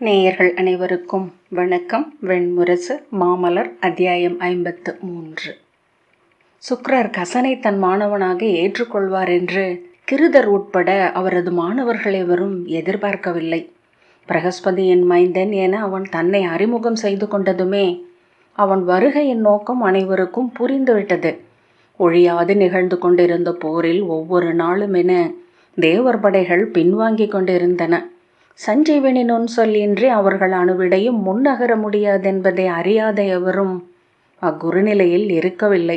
நேயர்கள் அனைவருக்கும் வணக்கம். வெண்முரசு மாமலர் அத்தியாயம் 53. சுக்கிரர் கசனை தன் மாணவனாக ஏற்றுக்கொள்வார் என்று கிருதர் உட்பட அவரது மாணவர்கள் எவரும் எதிர்பார்க்கவில்லை. பிரகஸ்பதியின் மைந்தன் என அவன் தன்னை அறிமுகம் செய்து கொண்டதுமே அவன் வருகையின் நோக்கம் அனைவருக்கும் புரிந்துவிட்டது. ஒழியாது நிகழ்ந்து கொண்டிருந்த போரில் ஒவ்வொரு நாளும் என தேவர் படைகள் பின்வாங்கி கொண்டிருந்தன. சஞ்சீவனி நுண் சொல்லின்றி அவர்கள் அணுவிடையும் முன்னகர முடியாதென்பதை அறியாத எவரும் அக்குறுநிலையில் இருக்கவில்லை.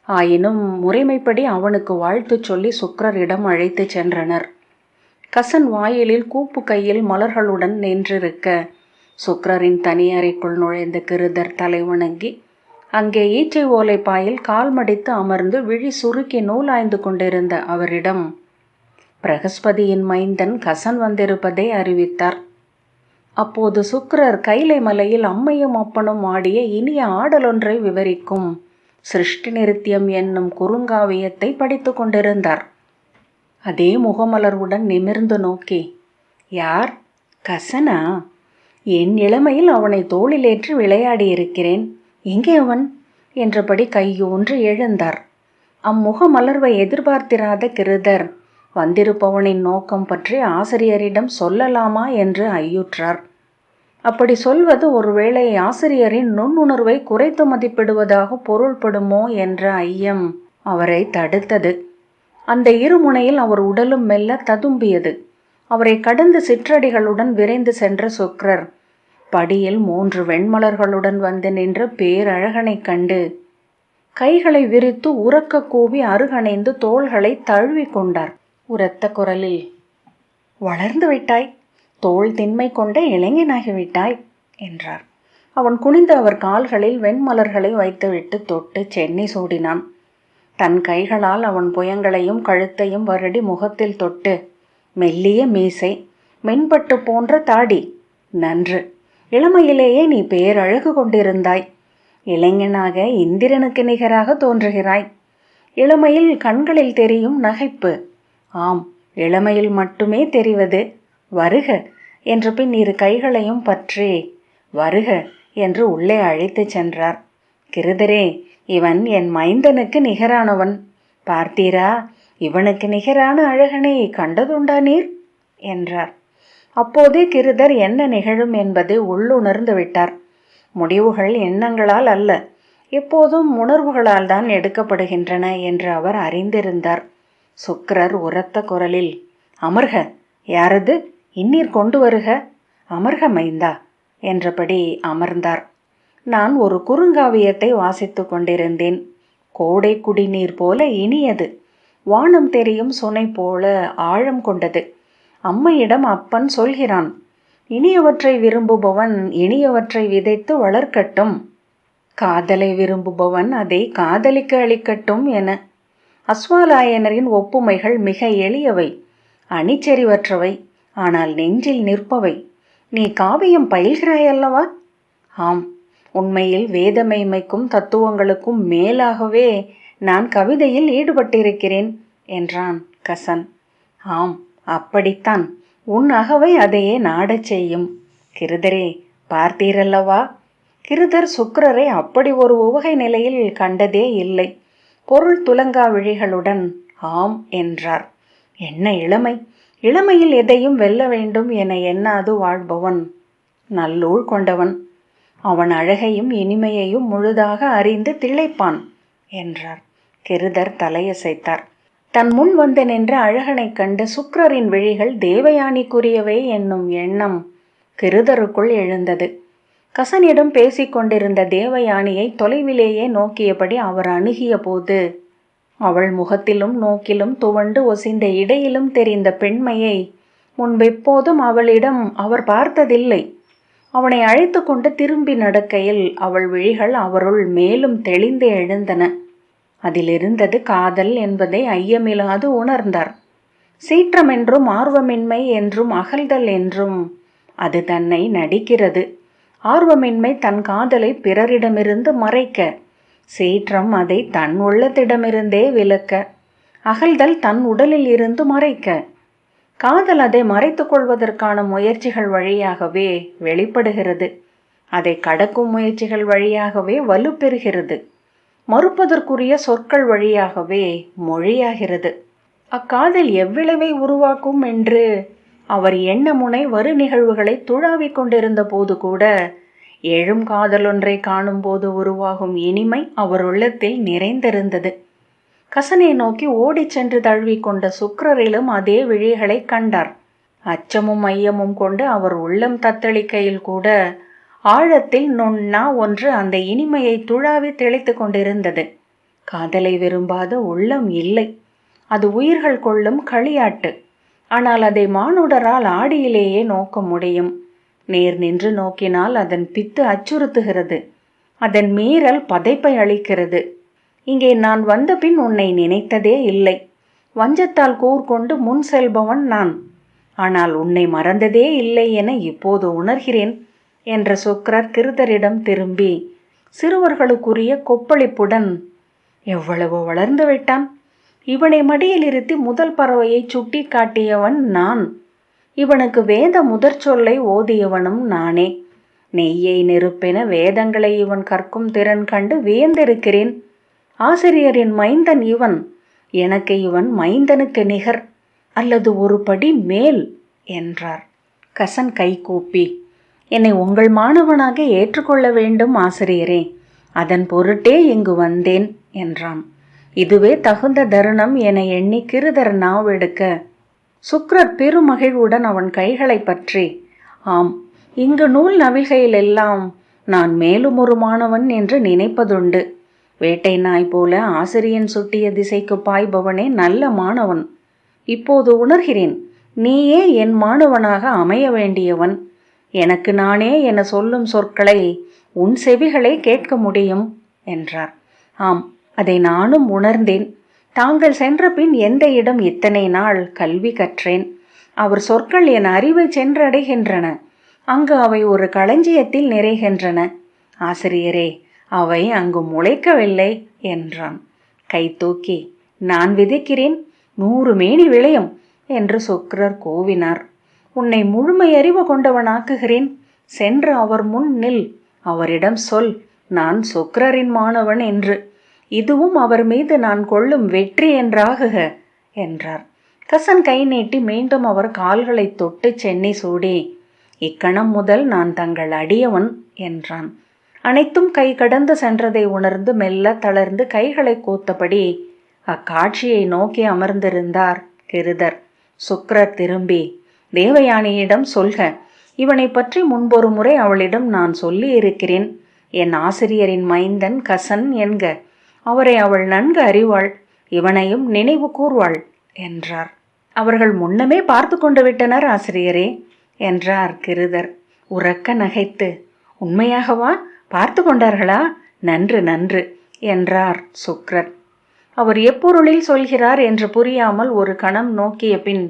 ஆயினும் முறைமைப்படி அவனுக்கு வாழ்த்து சொல்லி சுக்கிரரிடம் அழைத்து சென்றனர். கசன் வாயிலில் கூப்பு கையில் மலர்களுடன் நின்றிருக்க சுக்கிரரின் தனியறைக்குள் நுழைந்த கிருதர் தலை வணங்கி அங்கே ஈச்சை ஓலை பாயில் கால் மடித்து அமர்ந்து விழி சுருக்கி நூலாய்ந்து கொண்டிருந்த அவரிடம் பிரகஸ்பதியின் மைந்தன் கசன் வந்திருப்பதை அறிவித்தார். அப்போது சுக்கிரர் கைலை மலையில் அம்மையும் அப்பனும் ஆடிய இனிய ஆடலொன்றை விவரிக்கும் சிருஷ்டி நிருத்தியம் என்னும் குறுங்காவியத்தை படித்து கொண்டிருந்தார். அதே முகமலர்வுடன் நிமிர்ந்து நோக்கி, யார்? கசனா? என் இளமையில் அவனை தோளிலேற்றி விளையாடியிருக்கிறேன். எங்கே அவன் என்றபடி கையூன்று எழுந்தார். அம்முகமலர்வை எதிர்பார்த்திராத கிருதர் வந்திருப்பவனின் நோக்கம் பற்றி ஆசிரியரிடம் சொல்லலாமா என்று ஐயுற்றார். அப்படி சொல்வது ஒருவேளை ஆசிரியரின் நுண்ணுணர்வை குறைத்து மதிப்பிடுவதாக பொருள்படுமோ என்ற ஐயம் அவரை தடுத்தது. அந்த இருமுனையில் அவர் உடலும் மெல்ல ததும்பியது. அவரை கடந்து சிற்றடிகளுடன் விரைந்து சென்ற சுக்கிரர் படியில் 3 வெண்மலர்களுடன் வந்து நின்ற பேரழகனை கண்டு கைகளை விரித்து உரக்க கூவி அருகணைந்து தோள்களை தழுவி கொண்டார். உரத்த குரலில், வளர்ந்து விட்டாய், தோள் திண்மை கொண்ட இளைஞனாகிவிட்டாய் என்றார். அவன் குனிந்து அவர் கால்களில் வெண்மலர்களை வைத்துவிட்டு தொட்டு சென்னி சூடினான். தன் கைகளால் அவன் புயங்களையும் கழுத்தையும் வருடி முகத்தில் தொட்டு, மெல்லிய மீசை, மென்பட்டு போன்ற தாடி, நன்று, இளமையிலேயே நீ பேரழகு கொண்டிருந்தாய். இளைஞனாக இந்திரனுக்கு நிகராக தோன்றுகிறாய். இளமையில் கண்களில் தெரியும் நகைப்பு, ஆம், இளமையில் மட்டுமே தெரிவது. வருக என்று பின் 2 கைகளையும் பற்றி வருக என்று உள்ளே அழைத்து சென்றார். கிருதரே, இவன் என் மைந்தனுக்கு நிகரானவன். பார்த்தீரா, இவனுக்கு நிகரான அழகனை கண்டதுண்டா நீர் என்றார். அப்போதே கிருதர் என்ன நிகழும் என்பதை உள்ளுணர்ந்து விட்டார். முடிவுகள் எண்ணங்களால் அல்ல, எப்போதும் உணர்வுகளால் தான் எடுக்கப்படுகின்றன என்று அவர் அறிந்திருந்தார். சுக்கிரர் உரத்த குரலில், அமர்க, யாரது? இன்னீர் கொண்டு வருக. அமர்க மைந்தா என்றபடி அமர்ந்தார். நான் ஒரு குறுங்காவியத்தை வாசித்து கொண்டிருந்தேன். கோடை குடிநீர் போல இனியது, வானம் தெரியும் சுனை போல ஆழம் கொண்டது. அம்மையிடம் அப்பன் சொல்கிறான், இனியவற்றை விரும்புபவன் இனியவற்றை விதைத்து வளர்க்கட்டும், காதலை விரும்புபவன் அதை காதலிக்க அளிக்கட்டும் என. அஸ்வாலாயனரின் ஒப்புமைகள் மிக எளியவை, அணிச்செறிவற்றவை, ஆனால் நெஞ்சில் நிற்பவை. நீ காவியம் பயில்கிறாயல்லவா? ஆம், உண்மையில் வேதமைமைக்கும் தத்துவங்களுக்கும் மேலாகவே நான் கவிதையில் ஈடுபட்டிருக்கிறேன் என்றான் கசன். ஆம், அப்படித்தான், உன் அகவை அதையே நாடச் செய்யும். கிருதரே, பார்த்தீரல்லவா? கிருதர் சுக்கிரரை அப்படி ஒரு உவகை நிலையில் கண்டதே இல்லை. பொருள் துலங்கா விழிகளுடன் ஆம் என்றார். என்ன இளமை! இளமையில் எதையும் வெல்ல வேண்டும் என எண்ணாது வாழ்பவன் நல்லூழ் கொண்டவன். அவன் அழகையும் இனிமையையும் முழுதாக அறிந்து திளைப்பான் என்றார். கிருதர் தலையசைத்தார். தன் முன் வந்து நின்ற அழகனைக் கண்டு சுக்கிரரின் விழிகள் தேவயானிக்குரியவை என்னும் எண்ணம் கிருதருக்குள் எழுந்தது. கசனிடம் பேசிக்கொண்டிருந்த தேவயானியை தொலைவிலேயே நோக்கியபடி அவர் அணுகிய போது அவள் முகத்திலும் நோக்கிலும் துவண்டு ஒசிந்த இடையிலும் தெரிந்த பெண்மையை முன்பெப்போதும் அவளிடம் அவர் பார்த்ததில்லை. அவனை அழைத்து கொண்டு திரும்பி நடக்கையில் அவள் விழிகள் அவருள் மேலும் தெளிந்து எழுந்தன. அதிலிருந்தது காதல் என்பதை ஐயமில்லாது உணர்ந்தார். சீற்றம் என்றும் ஆர்வமின்மை என்றும் அகல்தல் என்றும் அது தன்னை நடிக்கிறது. ஆர்வமின்மை தன் காதலை பிறரிடமிருந்து மறைக்க, சீற்றம் அதை தன் உள்ளத்திடமிருந்தே விலக்க, அகல்தல் தன் உடலில் இருந்து மறைக்க. காதல் அதை மறைத்துக் கொள்வதற்கான முயற்சிகள் வழியாகவே வெளிப்படுகிறது. அதை கடக்கும் முயற்சிகள் வழியாகவே வலுப்பெறுகிறது. மறுப்பதற்குரிய சொற்கள் வழியாகவே மொழியாகிறது. அக்காதல் எவ்விளைவை உருவாக்கும் என்று அவர் எண்ண முனை வரு நிகழ்வுகளை துழாவிக் கொண்டிருந்த போது கூட எழும் காதலொன்றை காணும் போது உருவாகும் இனிமை அவர் உள்ளத்தில் நிறைந்திருந்தது. கசனை நோக்கி ஓடிச் சென்று தழுவிக்கொண்ட சுக்கிரரிலும் அதே விழிகளை கண்டார். அச்சமும் ஐயமும் கொண்டு அவர் உள்ளம் தத்தளிக்கையில் கூட ஆழத்தில் நொண்ணா ஒன்று அந்த இனிமையை துழாவி தெளித்து கொண்டிருந்தது. காதலை விரும்பாத உள்ளம் இல்லை. அது உயிர்கள் கொள்ளும் களியாட்டு. ஆனால் அதை மானுடரால் ஆடியிலேயே நோக்க முடியும். நேர் நின்று நோக்கினால் அதன் பித்து அச்சுறுத்துகிறது. அதன் மீறல் பதைப்பை அளிக்கிறது. இங்கே நான் வந்த பின் உன்னை நினைத்ததே இல்லை. வஞ்சத்தால் கூர்கொண்டு முன் செல்பவன் நான். ஆனால் உன்னை மறந்ததே இல்லை என இப்போது உணர்கிறேன் என்ற சுக்கிரர் கிருதரிடம் திரும்பி சிறுவர்களுக்குரிய கொப்பளிப்புடன், எவ்வளவு வளர்ந்து விட்டான். இவனை மடியில் இருத்தி முதல் பறவையை சுட்டி காட்டியவன் நான். இவனுக்கு வேத முதற் சொல்லை ஓதியவனும் நானே. நெய்யை நெருப்பென வேதங்களை இவன் கற்கும் திறன் கண்டு வியந்திருக்கிறேன். ஆசிரியரின் மைந்தன் இவன். எனக்கு இவன் மைந்தனுக்கு நிகர் அல்லது ஒரு படி மேல் என்றார். கசன் கைகூப்பி, என்னை உங்கள் மாணவனாக ஏற்றுக்கொள்ள வேண்டும் ஆசிரியரே. அதன் பொருட்டே இங்கு வந்தேன் என்றான். இதுவே தகுந்த தருணம் என எண்ணி கிருதர் நாவெடுக்க சுக்கிரர் பெருமகிழ்வுடன் அவன் கைகளை பற்றி, ஆம், இங்கு நூல் நவில்கையிலெல்லாம் நான் மேலும் ஒரு மாணவன் என்று நினைப்பதுண்டு. வேட்டை நாய் போல ஆசிரியன் சுட்டிய திசைக்கு பாய்பவனே நல்ல மாணவன். இப்போது உணர்கிறேன், நீயே என் மாணவனாக அமைய வேண்டியவன். எனக்கு நானே என சொல்லும் சொற்களை உன் செவிகளை கேட்க முடியும் என்றார். ஆம், அதை நானும் உணர்ந்தேன். தாங்கள் சென்ற பின் எந்த இடம் இத்தனை நாள் கல்வி கற்றேன். அவர் சொற்கள் என் அறிவை சென்றடைகின்றன. அங்கு அவை ஒரு களஞ்சியத்தில் நிறைகின்றன. ஆசிரியரே, அவை அங்கு முளைக்கவில்லை என்றான். கை தூக்கி, நான் விதைக்கிறேன், 100 மேனி விளையும் என்று சுக்கிரர் கூவினார். உன்னை முழுமையறிவு கொண்டவனாக்குகிறேன். சென்று அவர் முன் நில். அவரிடம் சொல், நான் சுக்கிரரின் மாணவன் என்று. இதுவும் அவர் மீது நான் கொள்ளும் வெற்றி என்றாகுக என்றார். கசன் கை நீட்டி மீண்டும் அவர் கால்களை தொட்டு சென்னி சூடி, இக்கணம் முதல் நான் தங்கள் அடியவன் என்றான். அனைத்தும் கை கடந்து சென்றதை உணர்ந்து மெல்ல தளர்ந்து கைகளை கோத்தபடி அக்காட்சியை நோக்கி அமர்ந்திருந்தார் கிருதர். சுக்கிரர் திரும்பி, தேவயானியிடம் சொல்க, இவனை பற்றி முன்பொரு முறை அவளிடம் நான் சொல்லி இருக்கிறேன். என் ஆசிரியரின் மைந்தன் கசன் என்க. அவரை அவள் நன்கு அறிவாள். இவனையும் நினைவு கூர்வாள் என்றார். அவர்கள் முன்னமே பார்த்து கொண்டு விட்டனர் ஆசிரியரே என்றார் கிருதர் உரக்க நகைத்து. உண்மையாகவா பார்த்து கொண்டார்களா? நன்று நன்று என்றார் சுக்கிரர். அவர் எப்பொருளில் சொல்கிறார் என்று புரியாமல் ஒரு கணம் நோக்கிய பின்,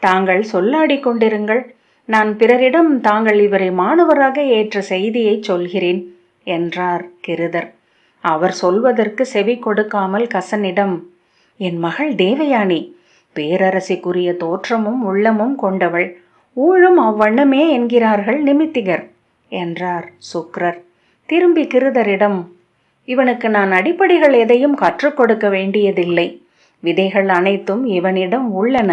தாங்கள் சொல்லாடி கொண்டிருங்கள். நான் பிறரிடம் தாங்கள் இவரை மாணவராக ஏற்ற செய்தியை சொல்கிறேன் என்றார் கிருதர். அவர் சொல்வதற்கு செவி கொடுக்காமல் கசனிடம், என் மகள் தேவயானி பேரரசிக்குரிய தோற்றமும் உள்ளமும் கொண்டவள். ஊழும் அவ்வண்ணமே என்கிறார்கள் நிமித்திகர் என்றார் சுக்கிரர். திரும்பி கிருதரிடம், இவனுக்கு நான் அடிப்படைகள் எதையும் கற்றுக் கொடுக்க வேண்டியதில்லை. விதைகள் அனைத்தும் இவனிடம் உள்ளன.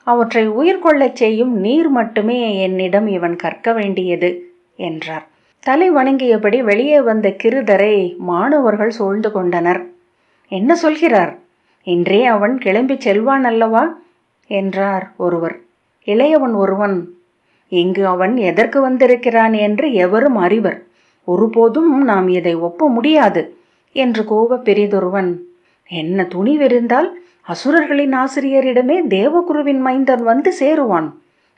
அவற்றை உயிர் கொள்ளச் செய்யும் நீர் மட்டுமே என்னிடம் இவன் கற்க வேண்டியது என்றார். தலை வணங்கியபடி வெளியே வந்த கிருதரை மாணவர்கள் சூழ்ந்து கொண்டனர். என்ன சொல்கிறார்? இன்றே அவன் கிளம்பி செல்வான் அல்லவா என்றார் ஒருவர். இளையவன் ஒருவன், இங்கு அவன் எதற்கு வந்திருக்கிறான் என்று எவரும் அறிவர். ஒருபோதும் நாம் இதை ஒப்ப முடியாது என்று கோப பெரிதொருவன், என்ன துணிவிருந்தால் அசுரர்களின் ஆசிரியரிடமே தேவகுருவின் மைந்தன் வந்து சேருவான்.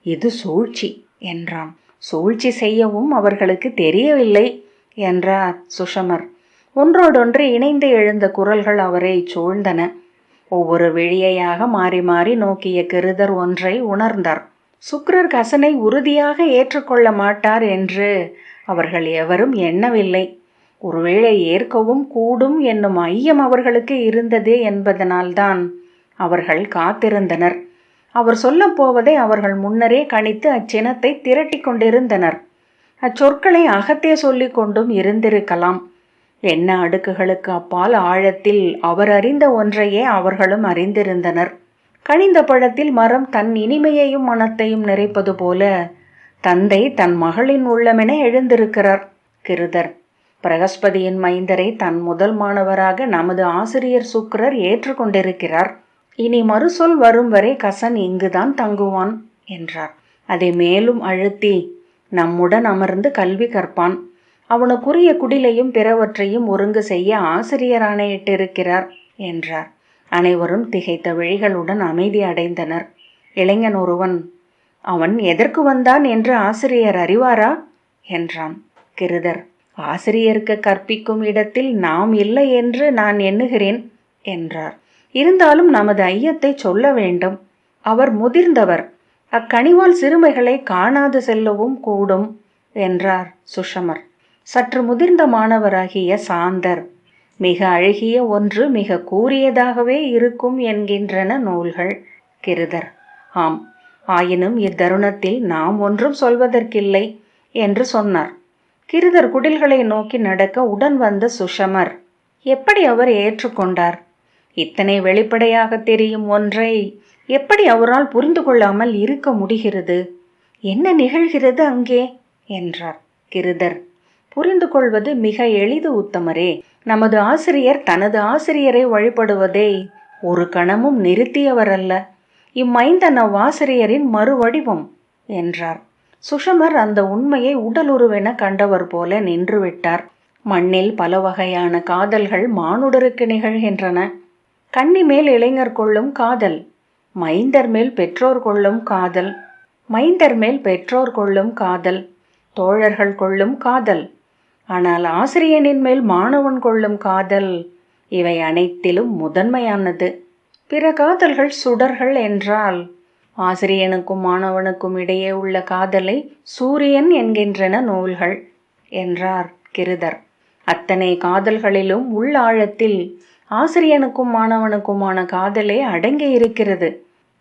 இது சூழ்ச்சி என்றான். சூழ்ச்சி செய்யவும் அவர்களுக்கு தெரியவில்லை என்றார் சுஷமர். ஒன்றோடொன்று இணைந்து எழுந்த குரல்கள் அவரை சூழ்ந்தன. ஒவ்வொரு விழியையாக மாறி மாறி நோக்கிய கிருதர் ஒன்றை உணர்ந்தார். சுக்கிரர் கசனை உறுதியாக ஏற்றுக்கொள்ள மாட்டார் என்று அவர்கள் எவரும் எண்ணவில்லை. ஒருவேளை ஏற்கவும் கூடும் என்னும் ஐயம் அவர்களுக்கு இருந்தது என்பதனால்தான் அவர்கள் காத்திருந்தனர். அவர் சொல்லப்போவதை அவர்கள் முன்னரே கணித்து அச்சினத்தை திரட்டி கொண்டிருந்தனர். அச்சொற்களை அகத்தே சொல்லிக் கொண்டும் இருந்திருக்கலாம். என்ன அடுக்குகளுக்கு அப்பால் ஆழத்தில் அவர் அறிந்த ஒன்றையே அவர்களும் அறிந்திருந்தனர். கனிந்த பழத்தில் மரம் தன் இனிமையையும் மனத்தையும் நிறைப்பது போல தந்தை தன் மகளின் உள்ளமென எழுந்திருக்கிறார். கிருதர் பிரகஸ்பதியின் மைந்தரை தன் முதல் மாணவராக நமது ஆசிரியர் சுக்கிரர் ஏற்றுக்கொண்டிருக்கிறார். இனி மறுசொல் வரும் வரை கசன் இங்குதான் தங்குவான் என்றார். அதை மேலும் அழுத்தி, நம்முடன் அமர்ந்து கல்வி கற்பான். அவனுக்குரிய குடிலையும் பிறவற்றையும் ஒருங்கு செய்ய ஆசிரியர் ஆணையிட்டிருக்கிறார் என்றார். அனைவரும் திகைத்த விழிகளுடன் அமைதி அடைந்தனர். இளைஞன் ஒருவன், அவன் எதற்கு வந்தான் என்று ஆசிரியர் அறிவாரா என்றான். கிருதர், ஆசிரியருக்கு கற்பிக்கும் இடத்தில் நாம் இல்லை என்று நான் எண்ணுகிறேன் என்றார். இருந்தாலும் நமது ஐயத்தை சொல்ல வேண்டும். அவர் முதிர்ந்தவர், அக்கனிவால் சிறுமைகளை காணாது செல்லவும் கூடும் என்றார் சுஷமர். சற்று முதிர்ந்த மாணவராகிய சாந்தர், மிக அழகிய ஒன்று மிக கூறியதாகவே இருக்கும் என்கின்றன நூல்கள். கிருதர், ஆம், ஆயினும் இத்தருணத்தில் நாம் ஒன்றும் சொல்வதற்கில்லை என்று சொன்னார். கிருதர் குடில்களை நோக்கி நடக்க உடன் வந்த சுஷமர், எப்படி அவர் ஏற்றுக்கொண்டார்? இத்தனை வெளிப்படையாக தெரியும் ஒன்றை எப்படி அவரால் புரிந்து கொள்ளாமல் இருக்க முடிகிறது? என்ன நிகழ்கிறது அங்கே என்றார். கிருதர், புரிந்து கொள்வது மிக எளிது உத்தமரே. நமது ஆசிரியர் தனது ஆசிரியரை வழிபடுவதை ஒரு கணமும் நிறுத்தியவரல்ல. இம்மைந்தன் அவ்வாசிரியரின் மறுவடிவம் என்றார். சுஷமர் அந்த உண்மையை உடலுருவென கண்டவர் போல நின்றுவிட்டார். மண்ணில் பல வகையான காதல்கள் மானுடருக்கு நிகழ்கின்றன. கன்னி மேல் இளைஞர் கொள்ளும் காதல், மைந்தர் மேல் பெற்றோர் கொள்ளும் காதல், மைந்தர் மேல் பெற்றோர் கொள்ளும் காதல், தோழர்கள் கொள்ளும் காதல். ஆனால் ஆசிரியனின் மேல் மாணவன் கொள்ளும் காதல் இவை அனைத்திலும் முதன்மையானது. பிற காதல்கள் சுடர்கள் என்றால் ஆசிரியனுக்கும் மாணவனுக்கும் இடையே உள்ள காதலை சூரியன் என்கின்றன நூல்கள் என்றார் கிருதர். அத்தனை காதல்களிலும் உள்ளாழத்தில் ஆசிரியனுக்கும் மாணவனுக்குமான காதலே அடங்கி இருக்கிறது.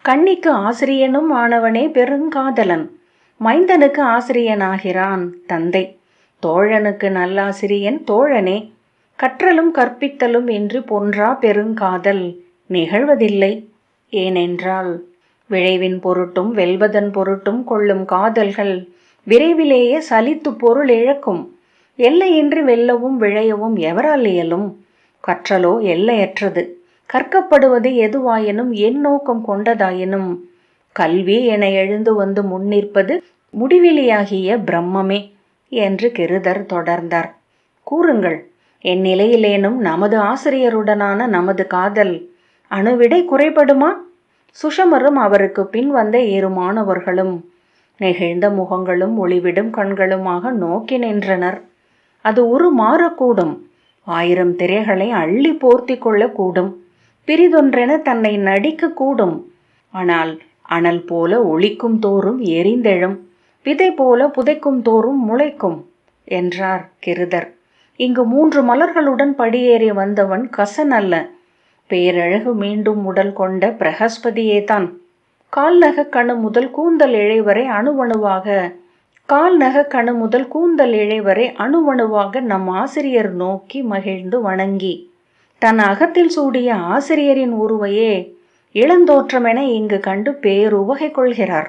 கன்னிக்கு ஆசிரியனும் மாணவனே பெருங்காதலன். மைந்தனுக்கு ஆசிரியனாகிறான் தந்தை. தோழனுக்கு நல்லாசிரியன் தோழனே. கற்றலும் கற்பித்தலும் இன்றி பொன்றா பெருங்காதல் நிகழ்வதில்லை. ஏனென்றால் விளைவின் பொருட்டும் வெல்வதன் பொருட்டும் கொள்ளும் காதல்கள் விரைவிலேயே சலித்து பொருள் இழக்கும். எல்லையின்றி வெல்லவும் விழையவும் எவரால் இயலும்? கற்றலோ எல்லையற்றது. கற்கப்படுவது எதுவாயினும் என் நோக்கம் கொண்டதாயினும் கல்வி என எழுந்து வந்து முன்னிற்பது முடிவிலியாகிய பிரம்மமே என்று கிருதர் தொடர்ந்தார். கூறுங்கள், என் நிலையிலேனும் நமது ஆசிரியருடனான நமது காதல் அணுவிடை குறைபடுமா? சுஷமரும் அவருக்கு பின் வந்த 2 மாணவர்களும் நெகிழ்ந்த முகங்களும் ஒளிவிடும் கண்களுமாக நோக்கி நின்றனர். அது மாறக்கூடும். 1000 திரைகளை அள்ளி போர்த்தி கொள்ளக்கூடும். பிரிதொன்றென தன்னை நடிக்க கூடும். ஆனால் அனல் போல ஒளிக்கும் தோறும் எரிந்தெழும், விதை போல புதைக்கும் தோறும் முளைக்கும் என்றார் கிருதர். இங்கு 3 மலர்களுடன் படியேறி வந்தவன் கசன் அல்ல, பேரழகு மீண்டும் உடல் கொண்ட பிரகஸ்பதியேதான். கால்நக கணு முதல் கூந்தல் இழைவரை அணுவணுவாக நம் ஆசிரியர் நோக்கி மகிழ்ந்து வணங்கி தன் அகத்தில் சூடிய ஆசிரியரின் உருவையே இளந்தோற்றமென இங்கு கண்டு பேருவகை கொள்கிறார்.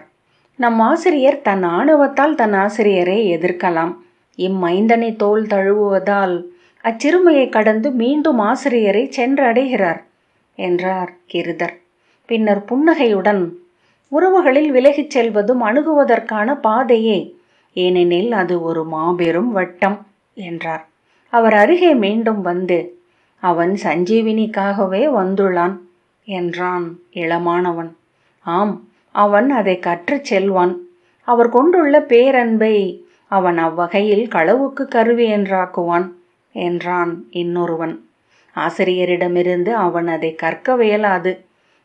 நம் ஆசிரியர் தன் ஆணவத்தால் தன் ஆசிரியரை எதிர்க்கலாம். இம்மைந்தனை தோல் தழுவுவதால் அச்சிறுமையை கடந்து மீண்டும் ஆசிரியரை சென்றடைகிறார் என்றார் கிருதர். பின்னர் புன்னகையுடன், உறவுகளில் விலகிச் செல்வதும் அணுகுவதற்கான பாதையே, ஏனெனில் அது ஒரு மாபெரும் வட்டம் என்றார். அவர் அருகே மீண்டும் வந்து, அவன் சஞ்சீவினிக்காகவே வந்துள்ளான் என்றான் இளமானவன். ஆம், அவன் அதை கற்றுச் செல்வான். அவர் கொண்டுள்ள பேரன்பை அவன் அவ்வகையில் களவுக்கு கருவி என்றாக்குவான் என்றான் இன்னொருவன். ஆசிரியரிடமிருந்து அவன் அதை கற்க வியலாது.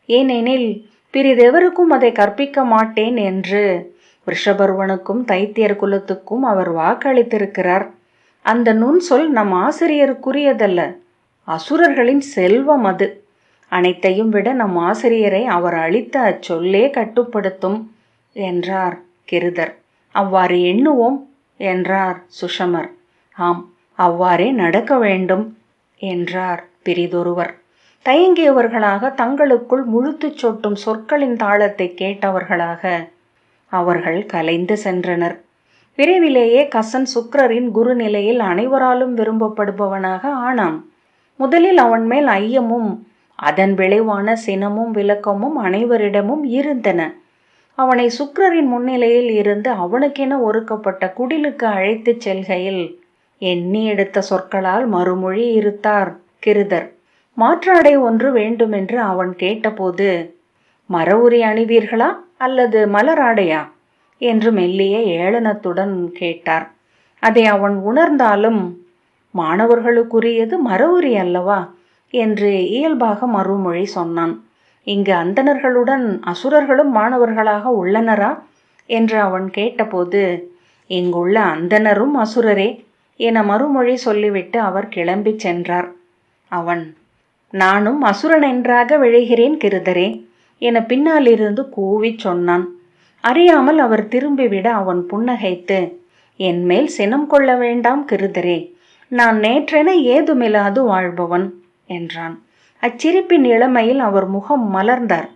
ஏனெனில் பிறிதெவருக்கும் அதை கற்பிக்க மாட்டேன் என்று ரிஷபர்வனுக்கும் தைத்தியர் குலத்துக்கும் அவர் வாக்களித்திருக்கிறார். அந்த நுண் சொல் நம் ஆசிரியருக்குரியதல்ல, அசுரர்களின் செல்வம் அது. அனைத்தையும் விட நம் ஆசிரியரை அவர் அளித்த அச்சொல்லே கட்டுப்படுத்தும் என்றார் கிருதர். அவ்வாறு எண்ணுவோம் என்றார் சுஷமர். ஆம், அவ்வாறே நடக்க வேண்டும் என்றார் பிறிதொருவர். தயங்கியவர்களாக, தங்களுக்குள் முழுத்துச் சொட்டும் சொற்களின் தாளத்தை கேட்டவர்களாக அவர்கள் கலைந்து சென்றனர். விரைவிலேயே கசன் சுக்கிரரின் குரு நிலையில் அனைவராலும் விரும்பப்படுபவனாக ஆனான். முதலில் அவன் மேல் ஐயமும் அதன் விளைவான சினமும் விலக்கமும் அனைவரிடமும் இருந்தன. அவனை சுக்கிரரின் முன்னிலையில் இருந்து அவனுக்கென ஒதுக்கப்பட்ட குடிலுக்கு அழைத்துச் செல்கையில் எண்ணி எடுத்த சொற்களால் மறுமொழி இருத்தார் கிருதர். மாற்றாடை ஒன்று வேண்டுமென்று அவன் கேட்டபோது, மரவுரி அணிவீர்களா அல்லது மலராடையா என்று மெல்லிய ஏளனத்துடன் கேட்டார். அதை அவன் உணர்ந்தாலும், மாணவர்களுக்குரியது மரவுரி அல்லவா என்று இயல்பாக மறுமொழி சொன்னான். இங்கு அந்தணர்களுடன் அசுரர்களும் மாணவர்களாக உள்ளனரா என்று அவன் கேட்டபோது, இங்குள்ள அந்தணரும் அசுரரே என மறுமொழி சொல்லிவிட்டு அவர் கிளம்பி சென்றார். அவன், நானும் அசுரன் என்றாக விழைகிறேன் கிருதரே என பின்னாலிருந்து கூவிச் சொன்னான். அறியாமல் அவர் திரும்பிவிட அவன் புன்னகைத்து, என்மேல் சினம் கொள்ள வேண்டாம் கிருதரே, நான் நேற்றென ஏதுமில்லாது வாழ்பவன் என்றான். அச்சிரிப்பின் இளமையில் அவர் முகம் மலர்ந்தார்.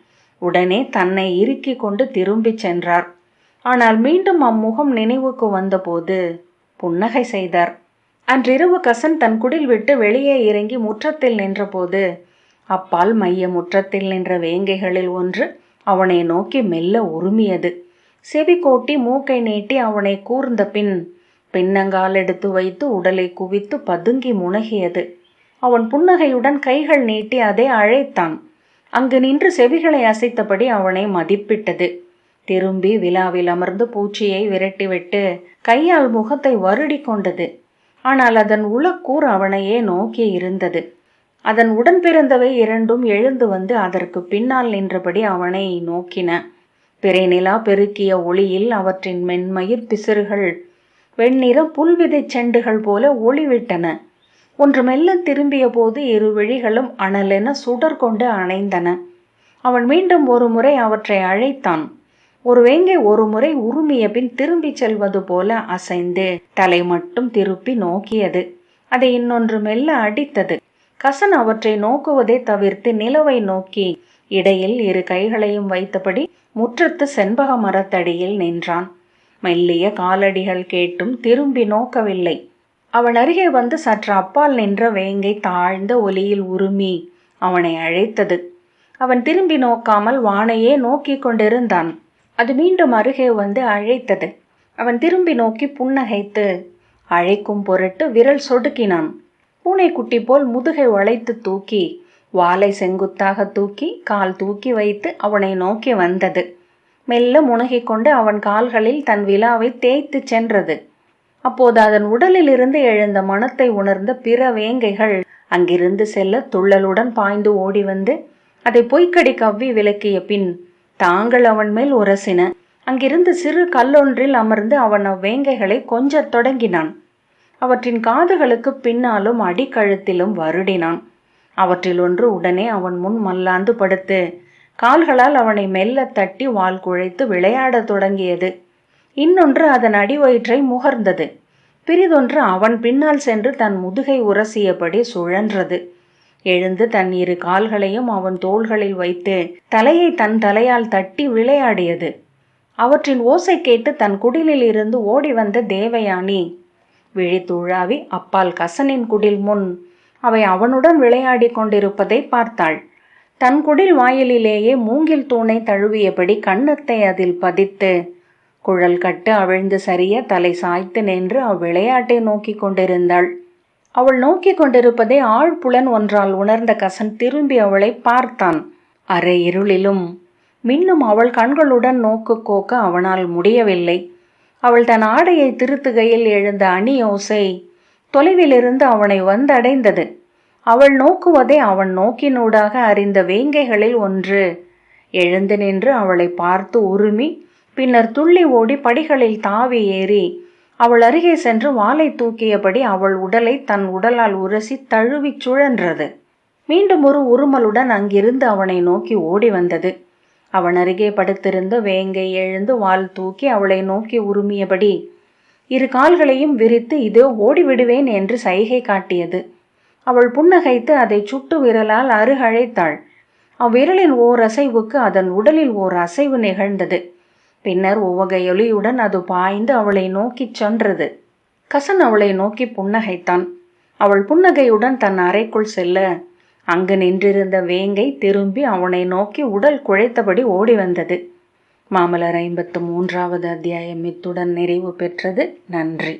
உடனே தன்னை இறுக்கி கொண்டு திரும்பிச் சென்றார். ஆனால் மீண்டும் அம்முகம் நினைவுக்கு வந்தபோது புன்னகை செய்தார். அன்றிரவு கசன் தன் குடில் விட்டு வெளியே இறங்கி முற்றத்தில் நின்றபோது, அப்பால் மைய முற்றத்தில் நின்ற வேங்கைகளில் ஒன்று அவனை நோக்கி மெல்ல உருமியது. செவி கோட்டி மூக்கை நீட்டி அவனை கூர்ந்த பின் பின்னங்கால் எடுத்து வைத்து உடலை குவித்து பதுங்கி முனகியது. அவன் புன்னகையுடன் கைகள் நீட்டி அதை அழைத்தான். அங்கு நின்று செவிகளை அசைத்தபடி அவனை மதிப்பிட்டது. திரும்பி விழாவில் அமர்ந்து பூச்சியை விரட்டிவிட்டு கையால் முகத்தை வருடி கொண்டது. ஆனால் அதன் உளக்கூர் அவனையே நோக்கி இருந்தது. அதன் உடன் பிறந்தவை இரண்டும் எழுந்து வந்து அதற்கு பின்னால் நின்றபடி அவனை நோக்கின. பிறைநிலா பெருக்கிய ஒளியில் அவற்றின் மென்மயிர் பிசிறுகள் வெண்ணிற புல்விதை செண்டுகள் போல ஒளிவிட்டன. ஒன்று மெல்ல திரும்பிய போது இரு விழிகளும் அனலென சுடர் கொண்டு அணைந்தன. அவன் மீண்டும் ஒரு முறை அவற்றை அழைத்தான். ஒரு வேங்கை ஒரு முறை உருமிய பின் திரும்பி செல்வது போல அசைந்து தலை மட்டும் திருப்பி நோக்கியது. அதை இன்னொன்று மெல்ல அடித்தது. கசன் அவற்றை நோக்குவதை தவிர்த்து நிலவை நோக்கி இடையில் இரு கைகளையும் வைத்தபடி முற்றத்து செண்பக மரத்தடியில் நின்றான். மெல்லிய காலடிகள் கேட்டும் திரும்பி நோக்கவில்லை. அவன் அருகே வந்து சற்று அப்பால் நின்ற வேங்கை தாழ்ந்த ஒலியில் உருமி அவனை அழைத்தது. அவன் திரும்பி நோக்காமல் வானையே நோக்கி கொண்டிருந்தான். அது மீண்டும் அருகே வந்து அழைத்தது. அவன் திரும்பி நோக்கி புன்னகைத்து அழைக்கும் பொருட்டு விரல் சொடுக்கினான். பூனைக்குட்டி போல் முதுகை வளைத்து தூக்கி வாலை செங்குத்தாக தூக்கி கால் தூக்கி வைத்து அவனை நோக்கி வந்தது. மெல்ல முனகிக்கொண்டு அவன் கால்களில் தன் விலாவை தேய்த்து சென்றது. அப்போது அதன் உடலில் இருந்து எழுந்த மனத்தை உணர்ந்த பிற வேங்கைகள் அங்கிருந்து செல்ல துள்ளலுடன் பாய்ந்து ஓடி வந்து அதை பொய்க்கடி கவ்வி விலக்கிய பின் தாங்கள் அவன் மேல் உரசின. அங்கிருந்து சிறு கல்லொன்றில் அமர்ந்து அவன் அவ்வேங்கைகளை கொஞ்சத் தொடங்கினான். அவற்றின் காதுகளுக்கு பின்னாலும் அடிக்கழுத்திலும் வருடினான். அவற்றில் ஒன்று உடனே அவன் முன் மல்லாந்து படுத்து கால்களால் அவனை மெல்ல தட்டி வால் குழைத்து விளையாடத் தொடங்கியது. இன்னொன்று அதன் அடிவயிற்றை முகர்ந்தது. பிறிதொன்று அவன் பின்னால் சென்று தன் முதுகை உரசியபடி சுழன்றது. எழுந்து தன் இரு கால்களையும் அவன் தோள்களில் வைத்து தலையை தன் தலையால் தட்டி விளையாடியது. அவற்றின் ஓசை கேட்டு தன் குடிலில் இருந்து ஓடி வந்த தேவயானி விழித்துழாவி அப்பால் கசனின் குடில் முன் அவை அவனுடன் விளையாடி கொண்டிருப்பதை பார்த்தாள். தன் குடில் வாயிலிலேயே மூங்கில் தூணை தழுவியபடி கன்னத்தை அதில் பதித்து குழல் கட்டு அவிழ்ந்து சரிய தலை சாய்த்து நின்று அவ்விளையாட்டை நோக்கி கொண்டிருந்தாள். அவள் நோக்கி கொண்டிருப்பதை ஆழ்புலன் ஒன்றால் உணர்ந்த கசன் திரும்பி அவளை பார்த்தான். அரை இருளிலும் மின்னும் அவள் கண்களுடன் நோக்கு கோக்க அவனால் முடியவில்லை. அவள் தன் ஆடையை திருத்துகையில் எழுந்த அணியோசை தொலைவிலிருந்து அவனை வந்தடைந்தது. அவள் நோக்குவதை அவன் நோக்கினூடாக அறிந்த வேங்கைகளில் ஒன்று எழுந்து நின்று அவளை பார்த்து உருமி பின்னர் துள்ளி ஓடி படிகளில் தாவி ஏறி அவள் அருகே சென்று வாலை தூக்கியபடி அவள் உடலை தன் உடலால் உரசி தழுவி சுழன்றது. மீண்டும் ஒரு உருமலுடன் அங்கிருந்து அவனை நோக்கி ஓடி வந்தது. அவன் அருகே படுத்திருந்த வேங்கை எழுந்து வால் தூக்கி அவளை நோக்கி உருமியபடி இரு கால்களையும் விரித்து இதோ ஓடிவிடுவேன் என்று சைகை காட்டியது. அவள் புன்னகைத்து அதை சுட்டு விரலால் அருகழைத்தாள். அவ்விரலின் ஓர் அசைவுக்கு அதன் உடலில் ஓர் அசைவு நிகழ்ந்தது. பின்னர் உவகையொலியுடன் அது பாய்ந்து அவளை நோக்கிச் சென்றது. கசன் அவளை நோக்கி புன்னகைத்தான். அவள் புன்னகையுடன் தன் அறைக்குள் செல்ல அங்கு நின்றிருந்த வேங்கை திரும்பி அவனை நோக்கி உடல் குழைத்தபடி ஓடி வந்தது. மாமலர் 53வது அத்தியாயம் இத்துடன் நிறைவு பெற்றது. நன்றி.